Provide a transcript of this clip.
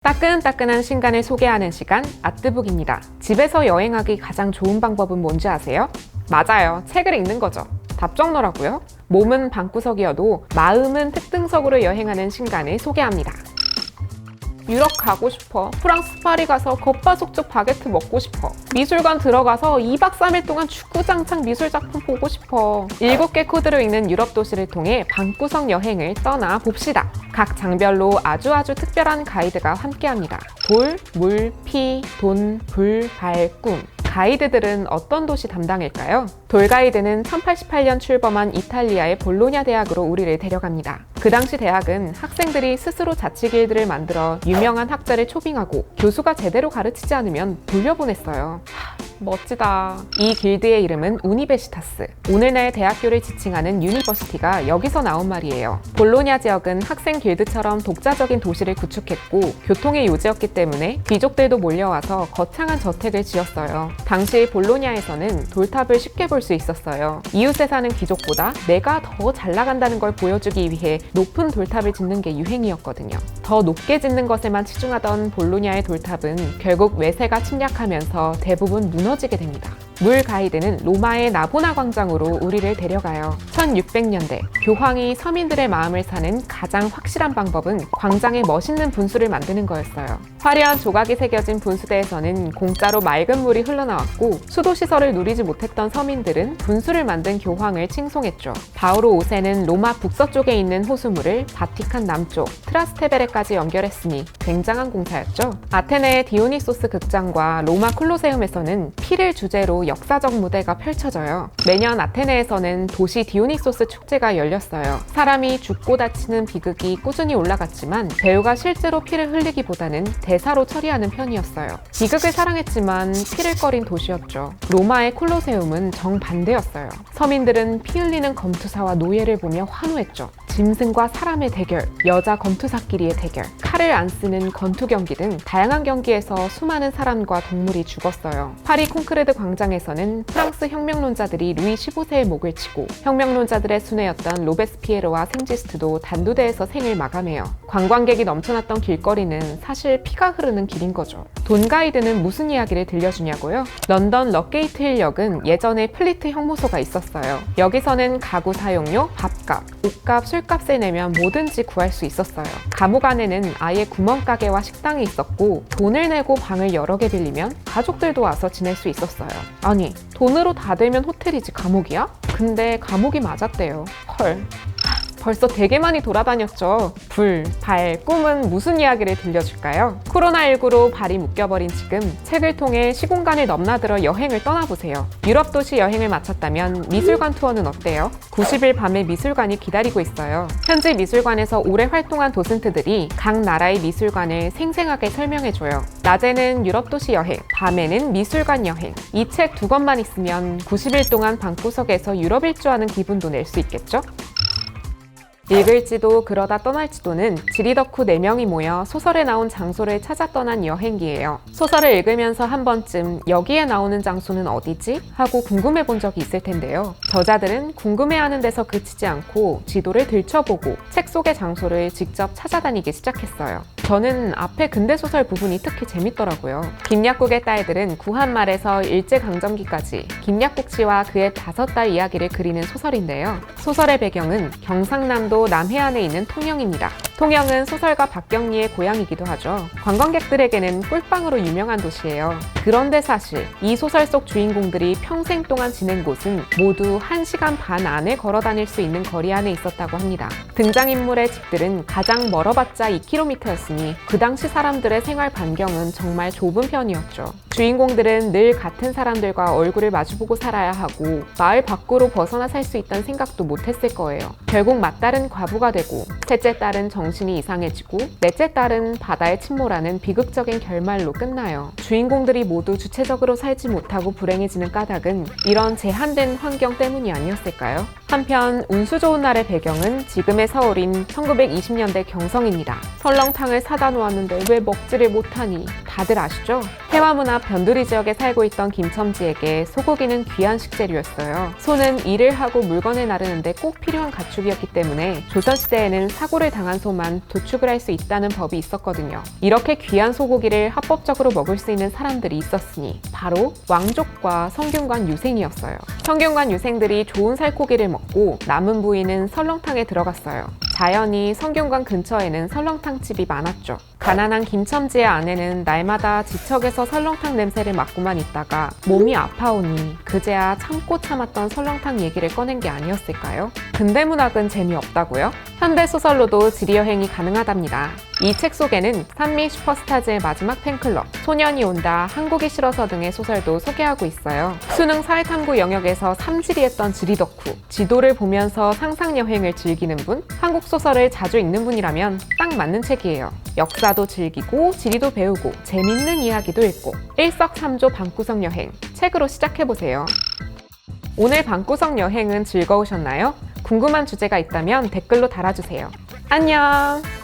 따끈따끈한 신간을 소개하는 시간 아뜨북입니다. 집에서 여행하기 가장 좋은 방법은 뭔지 아세요? 맞아요. 책을 읽는 거죠. 답정너라고요? 몸은 방구석이어도 마음은 특등석으로 여행하는 신간을 소개합니다. 유럽 가고 싶어. 프랑스 파리 가서 겉바속촉 바게트 먹고 싶어. 미술관 들어가서 2박 3일 동안 주구장창 미술작품 보고 싶어. 7개 코드로 읽는 유럽 도시를 통해 방구석 여행을 떠나봅시다. 각 장별로 아주 특별한 가이드가 함께합니다. 돌, 물, 피, 돈, 불, 발, 꿈. 가이드들은 어떤 도시 담당일까요? 돌 가이드는 1088년 출범한 이탈리아의 볼로냐 대학으로 우리를 데려갑니다. 그 당시 대학은 학생들이 스스로 자치길드를 만들어 유명한 학자를 초빙하고 교수가 제대로 가르치지 않으면 돌려보냈어요. 멋지다. 이 길드의 이름은 우니베시타스. 오늘날 대학교를 지칭하는 유니버시티가 여기서 나온 말이에요. 볼로냐 지역은 학생 길드처럼 독자적인 도시를 구축했고 교통의 요지였기 때문에 귀족들도 몰려와서 거창한 저택을 지었어요. 당시 볼로냐에서는 돌탑을 쉽게 볼 수 있었어요. 이웃에 사는 귀족보다 내가 더 잘 나간다는 걸 보여주기 위해 높은 돌탑을 짓는 게 유행이었거든요. 더 높게 짓는 것에만 치중하던 볼로냐의 돌탑은 결국 외세가 침략하면서 대부분 무너지게 됩니다. 물 가이드는 로마의 나보나 광장으로 우리를 데려가요. 1600년대 교황이 서민들의 마음을 사는 가장 확실한 방법은 광장에 멋있는 분수를 만드는 거였어요. 화려한 조각이 새겨진 분수대에서는 공짜로 맑은 물이 흘러나왔고 수도시설을 누리지 못했던 서민들은 분수를 만든 교황을 칭송했죠. 바오로 5세는 로마 북서쪽에 있는 호수물을 바티칸 남쪽 트라스테베레까지 연결했으니 굉장한 공사였죠. 아테네의 디오니소스 극장과 로마 콜로세움에서는 피를 주제로 역사적 무대가 펼쳐져요. 매년 아테네에서는 도시 디오니소스 축제가 열렸어요. 사람이 죽고 다치는 비극이 꾸준히 올라갔지만 배우가 실제로 피를 흘리기보다는 대사로 처리하는 편이었어요. 비극을 사랑했지만 피를 꺼린 도시였죠. 로마의 콜로세움은 정반대였어요. 서민들은 피 흘리는 검투사와 노예를 보며 환호했죠. 짐승과 사람의 대결, 여자 검투사끼리의 대결, 칼을 안 쓰는 권투 경기 등 다양한 경기에서 수많은 사람과 동물이 죽었어요. 파리 콩크르드 광장에서는 프랑스 혁명론자들이 루이 15세의 목을 치고 혁명론자들의 순회였던 로베스피에르와 생지스트도 단두대에서 생을 마감해요. 관광객이 넘쳐났던 길거리는 사실 피가 흐르는 길인 거죠. 돈 가이드는 무슨 이야기를 들려주냐고요? 런던 럭게이트 힐역은 예전에 플리트 형무소가 있었어요. 여기서는 가구 사용료, 밥값, 옷값, 술값을 내면 뭐든지 구할 수 있었어요. 감옥 안에는 아예 구멍가게와 식당이 있었고 돈을 내고 방을 여러 개 빌리면 가족들도 와서 지낼 수 있었어요. 아니, 돈으로 다 되면 호텔이지 감옥이야? 근데 감옥이 맞았대요. 헐. 벌써 되게 많이 돌아다녔죠. 불, 발, 꿈은 무슨 이야기를 들려줄까요? 코로나19로 발이 묶여버린 지금 책을 통해 시공간을 넘나들어 여행을 떠나보세요. 유럽 도시 여행을 마쳤다면 미술관 투어는 어때요? 90일 밤에 미술관이 기다리고 있어요. 현지 미술관에서 오래 활동한 도슨트들이 각 나라의 미술관을 생생하게 설명해줘요. 낮에는 유럽 도시 여행, 밤에는 미술관 여행. 이 책 2권만 있으면 90일 동안 방구석에서 유럽 일주하는 기분도 낼 수 있겠죠? 읽을지도 그러다 떠날지도는 지리 덕후 4명이 모여 소설에 나온 장소를 찾아 떠난 여행기예요. 소설을 읽으면서 한 번쯤 여기에 나오는 장소는 어디지? 하고 궁금해 본 적이 있을 텐데요. 저자들은 궁금해하는 데서 그치지 않고 지도를 들춰보고 책 속의 장소를 직접 찾아다니기 시작했어요. 저는 앞에 근대소설 부분이 특히 재밌더라고요. 김약국의 딸들은 구한말에서 일제강점기까지 김약국씨와 그의 5딸 이야기를 그리는 소설인데요. 소설의 배경은 경상남도 남해안에 있는 통영입니다. 통영은 소설가 박경리의 고향이기도 하죠. 관광객들에게는 꿀빵으로 유명한 도시예요. 그런데 사실 이 소설 속 주인공들이 평생 동안 지낸 곳은 모두 1시간 반 안에 걸어 다닐 수 있는 거리 안에 있었다고 합니다. 등장인물의 집들은 가장 멀어봤자 2km였으니 그 당시 사람들의 생활 반경은 정말 좁은 편이었죠. 주인공들은 늘 같은 사람들과 얼굴을 마주보고 살아야 하고 마을 밖으로 벗어나 살 수 있다는 생각도 못했을 거예요. 결국 맏딸은 과부가 되고 셋째 딸은 정신이 이상해지고 넷째 딸은 바다에 침몰하는 비극적인 결말로 끝나요. 주인공들이 모두 주체적으로 살지 못하고 불행해지는 까닭은 이런 제한된 환경 때문이 아니었을까요? 한편 운수 좋은 날의 배경은 지금의 서울인 1920년대 경성입니다. 설렁탕을 사다 놓았는데 왜 먹지를 못하니 다들 아시죠? 해화문 앞 변두리 지역에 살고 있던 김첨지에게 소고기는 귀한 식재료였어요. 소는 일을 하고 물건을 나르는데 꼭 필요한 가축이었기 때문에 조선시대에는 사고를 당한 소만 도축을 할 수 있다는 법이 있었거든요. 이렇게 귀한 소고기를 합법적으로 먹을 수 있는 사람들이 있었으니 바로 왕족과 성균관 유생이었어요. 성균관 유생들이 좋은 살코기를 먹고 남은 부위는 설렁탕에 들어갔어요. 자연히 성균관 근처에는 설렁탕 집이 많았죠. 가난한 김첨지의 아내는 날마다 지척에서 설렁탕 냄새를 맡고만 있다가 몸이 아파오니 그제야 참고 참았던 설렁탕 얘기를 꺼낸 게 아니었을까요? 근대문학은 재미없다고요? 현대소설로도 지리여행이 가능하답니다. 이 책 속에는 산미 슈퍼스타즈의 마지막 팬클럽, 소년이 온다, 한국이 싫어서 등의 소설도 소개하고 있어요. 수능 사회탐구 영역에서 삼지리했던 지리덕후, 지도를 보면서 상상여행을 즐기는 분, 한국 소설을 자주 읽는 분이라면 딱 맞는 책이에요. 역사도 즐기고 지리도 배우고 재밌는 이야기도 읽고 일석삼조 방구석 여행, 책으로 시작해보세요. 오늘 방구석 여행은 즐거우셨나요? 궁금한 주제가 있다면 댓글로 달아주세요. 안녕!